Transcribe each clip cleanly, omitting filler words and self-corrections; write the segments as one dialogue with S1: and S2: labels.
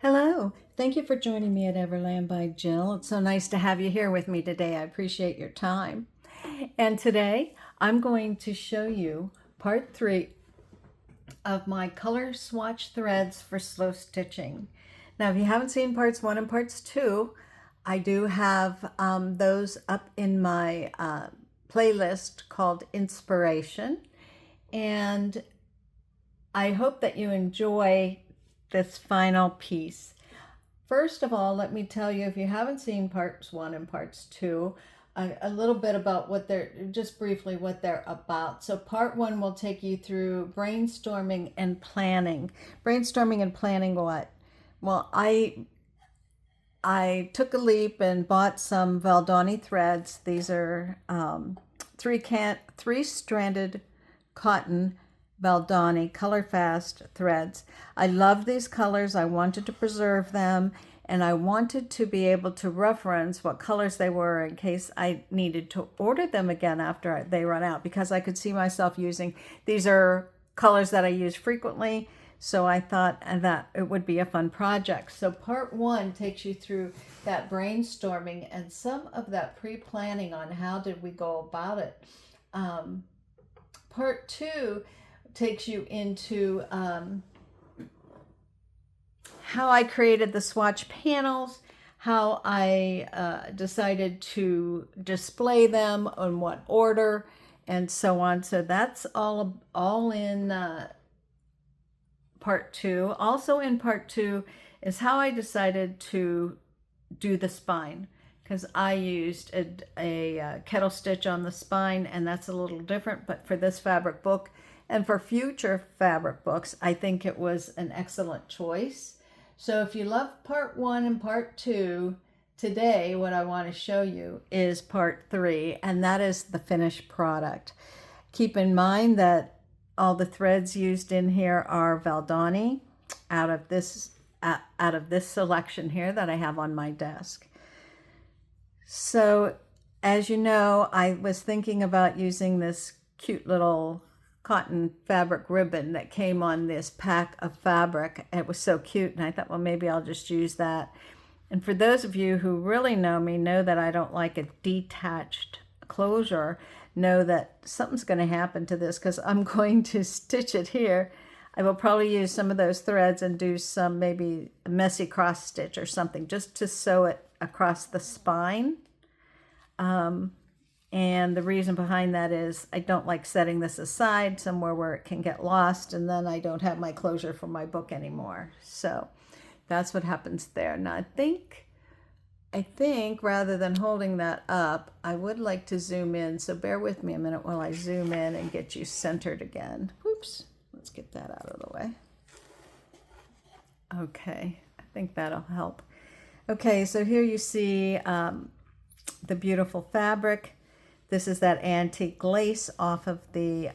S1: Hello, thank you for joining me at Everland by Jill. It's so nice to have you here with me today. I appreciate your time. And today I'm going to show you part 3 of my color swatch threads for slow stitching. Now, if you haven't seen parts 1 and parts 2, I do have those up in my playlist called Inspiration. And I hope that you enjoy this final piece. First of all, let me tell you, if you haven't seen parts 1 and parts 2, a little bit about what they're, just briefly what they're about. So part 1 will take you through brainstorming and planning. Brainstorming and planning what? Well, I took a leap and bought some Valdani threads. These are three-stranded cotton Valdani color fast threads. I love these colors. I wanted to preserve them, and I wanted to be able to reference what colors they were in case I needed to order them again after they run out, because I could see myself using, these are colors that I use frequently, so I thought that it would be a fun project. So part 1 takes you through that brainstorming and some of that pre-planning on how did we go about it. Part 2 takes you into how I created the swatch panels, how I decided to display them, in what order, and so on. So that's all in part 2. Also in part 2 is how I decided to do the spine, because I used a kettle stitch on the spine, and that's a little different, but for this fabric book and for future fabric books, I think it was an excellent choice. So if you love part 1 and part 2, today what I want to show you is part 3, and that is the finished product. Keep in mind that all the threads used in here are Valdani out of this selection here that I have on my desk. So as you know, I was thinking about using this cute little cotton fabric ribbon that came on this pack of fabric. It was so cute, and I thought, well, maybe I'll just use that. And for those of you who really know me, know that I don't like a detached closure, know that something's going to happen to this, because I'm going to stitch it here. I will probably use some of those threads and do some maybe a messy cross stitch or something just to sew it across the spine. And the reason behind that is I don't like setting this aside somewhere where it can get lost, and then I don't have my closure for my book anymore. So that's what happens there. Now I think rather than holding that up, I would like to zoom in. So bear with me a minute while I zoom in and get you centered again. Whoops, let's get that out of the way. Okay, I think that'll help. Okay, so here you see the beautiful fabric. This is that antique lace off of the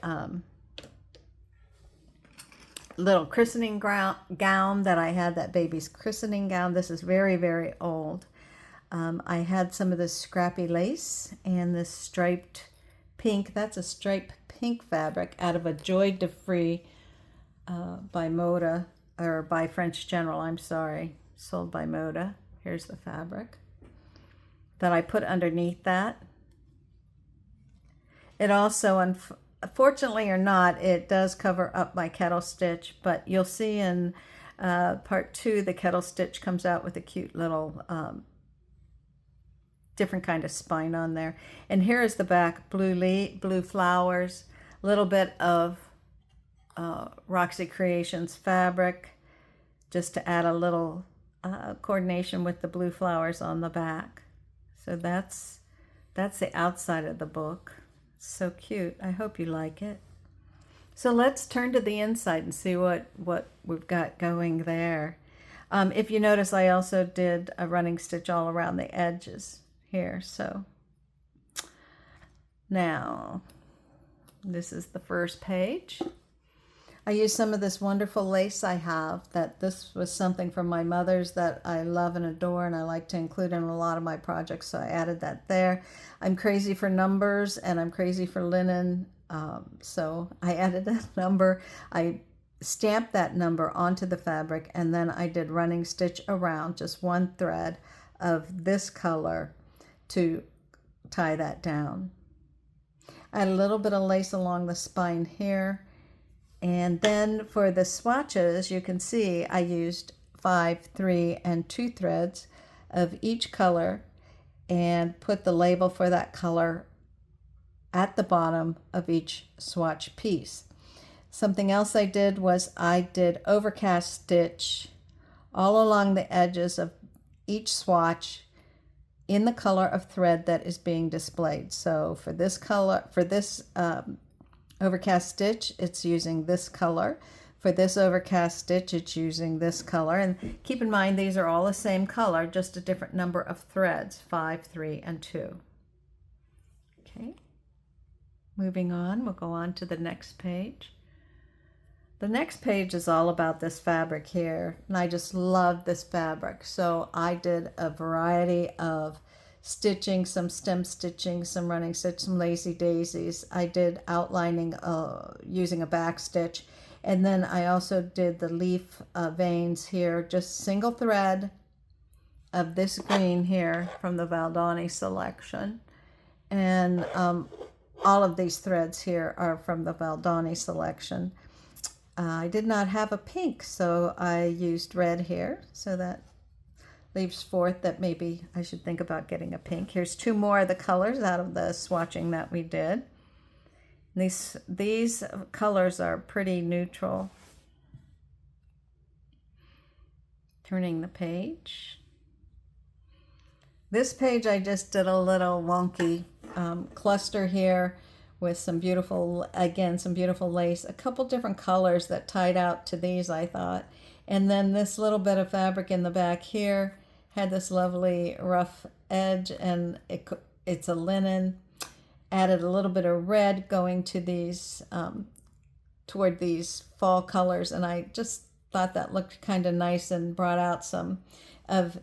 S1: little christening gown that I had, that baby's christening gown. This is very, very old. I had some of this scrappy lace and this striped pink. That's a striped pink fabric out of a Joy de Free by Moda, or by French General, I'm sorry, sold by Moda. Here's the fabric that I put underneath that. It also, unfortunately or not, it does cover up my kettle stitch, but you'll see in part 2, the kettle stitch comes out with a cute little different kind of spine on there. And here is the back, blue flowers, a little bit of Roxy Creations fabric, just to add a little coordination with the blue flowers on the back. So that's the outside of the book. So cute. I hope you like it. So let's turn to the inside and see what we've got going there. If you notice, I also did a running stitch all around the edges here. So now this is the first page. I used some of this wonderful lace I have. This was something from my mother's that I love and adore, and I like to include in a lot of my projects, so I added that there. I'm crazy for numbers, and I'm crazy for linen, so I added that number. I stamped that number onto the fabric, and then I did running stitch around just one thread of this color to tie that down. I had a little bit of lace along the spine here, and then for the swatches, you can see I used 5, 3, and 2 threads of each color and put the label for that color at the bottom of each swatch piece. Something else I did was I did overcast stitch all along the edges of each swatch in the color of thread that is being displayed. So for this color, for this overcast stitch, it's using this color. For this overcast stitch, it's using this color. And keep in mind, these are all the same color, just a different number of threads, 5, 3, and 2. Okay, moving on, we'll go on to the next page. The next page is all about this fabric here, and I just love this fabric. So I did a variety of stitching, some stem stitching, some running stitch, some lazy daisies. I did outlining using a back stitch, and then I also did the leaf veins here, just single thread of this green here from the Valdani selection. And all of these threads here are from the Valdani selection. I did not have a pink, so I used red here, so that leaves forth that maybe I should think about getting a pink. Here's 2 more of the colors out of the swatching that we did. These colors are pretty neutral. Turning the page. This page I just did a little wonky cluster here with some beautiful, again, some beautiful lace, a couple different colors that tied out to these, I thought. And then this little bit of fabric in the back here had this lovely rough edge, and it's a linen. Added a little bit of red going to these, toward these fall colors, and I just thought that looked kind of nice and brought out some of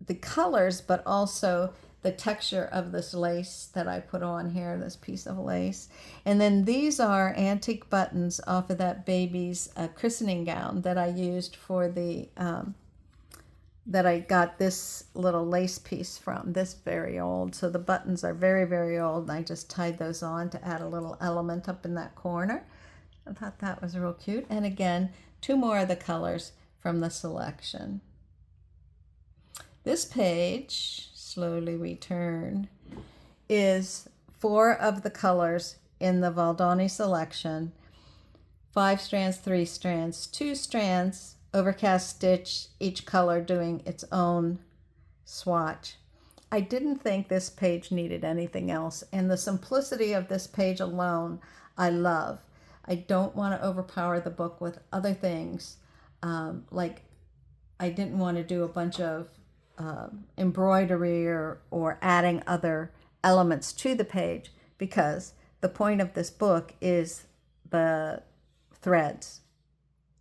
S1: the colors, but also the texture of this lace that I put on here, this piece of lace. And then these are antique buttons off of that baby's christening gown that I used for the, that I got this little lace piece from, this very old. So the buttons are very, very old, and I just tied those on to add a little element up in that corner. I thought that was real cute. And again, 2 more of the colors from the selection. This page, slowly we turn, is 4 of the colors in the Valdani selection. 5 strands, 3 strands, 2 strands, overcast stitch, each color doing its own swatch. I didn't think this page needed anything else, and the simplicity of this page alone I love. I don't want to overpower the book with other things. Like I didn't want to do a bunch of embroidery or adding other elements to the page, because the point of this book is the threads.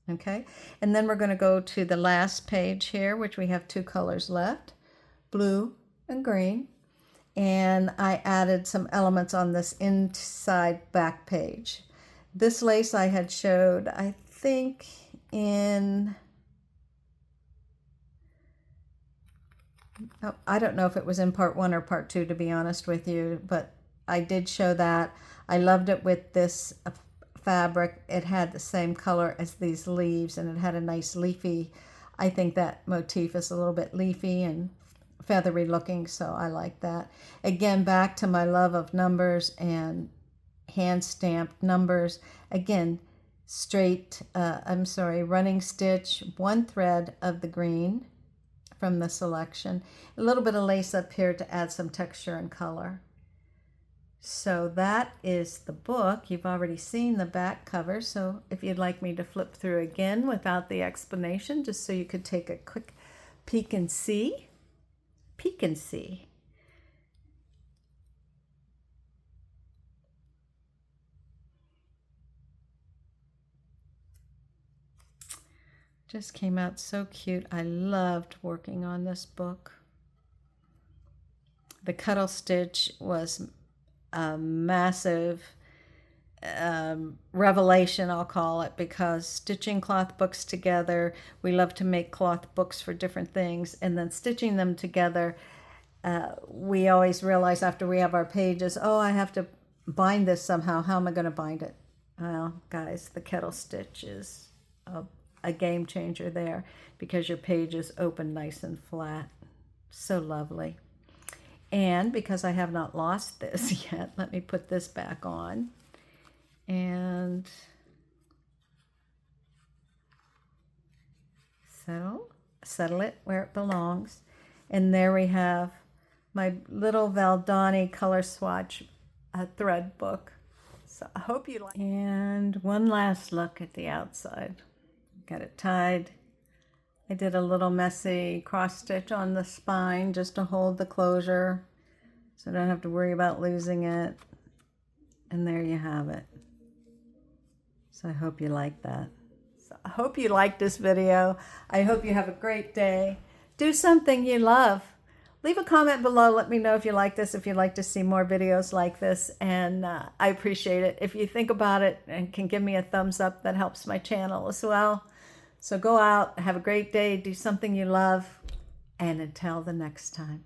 S1: Okay, and then we're going to go to the last page here, which we have 2 colors left, blue and green, and I added some elements on this inside back page. This lace I had showed, I think, in, oh, I don't know if it was in part 1 or part 2, to be honest with you, but I did show that. I loved it with this fabric. It had the same color as these leaves, and it had a nice leafy, I think that motif is a little bit leafy and feathery looking, so I like that. Again, back to my love of numbers and hand stamped numbers. Again, straight, running stitch, 1 thread of the green from the selection, a little bit of lace up here to add some texture and color. So that is the book. You've already seen the back cover, so if you'd like me to flip through again without the explanation, just so you could take a quick peek and see. Just came out so cute. I loved working on this book. The cuddle stitch was a massive revelation, I'll call it, because stitching cloth books together, we love to make cloth books for different things, and then stitching them together, we always realize after we have our pages, oh, I have to bind this somehow. How am I going to bind it? Well, guys, the kettle stitch is a game changer there, because your pages open nice and flat. So lovely. And because I have not lost this yet, let me put this back on and settle it where it belongs. And there we have my little Valdani color swatch thread book. So I hope you like. And one last look at the outside. Got it tied. I did a little messy cross stitch on the spine just to hold the closure, so I don't have to worry about losing it. And there you have it. So I hope you like that. So I hope you liked this video. I hope you have a great day. Do something you love. Leave a comment below. Let me know if you like this, if you'd like to see more videos like this. And I appreciate it. If you think about it and can give me a thumbs up, that helps my channel as well. So go out, have a great day, do something you love, and until the next time.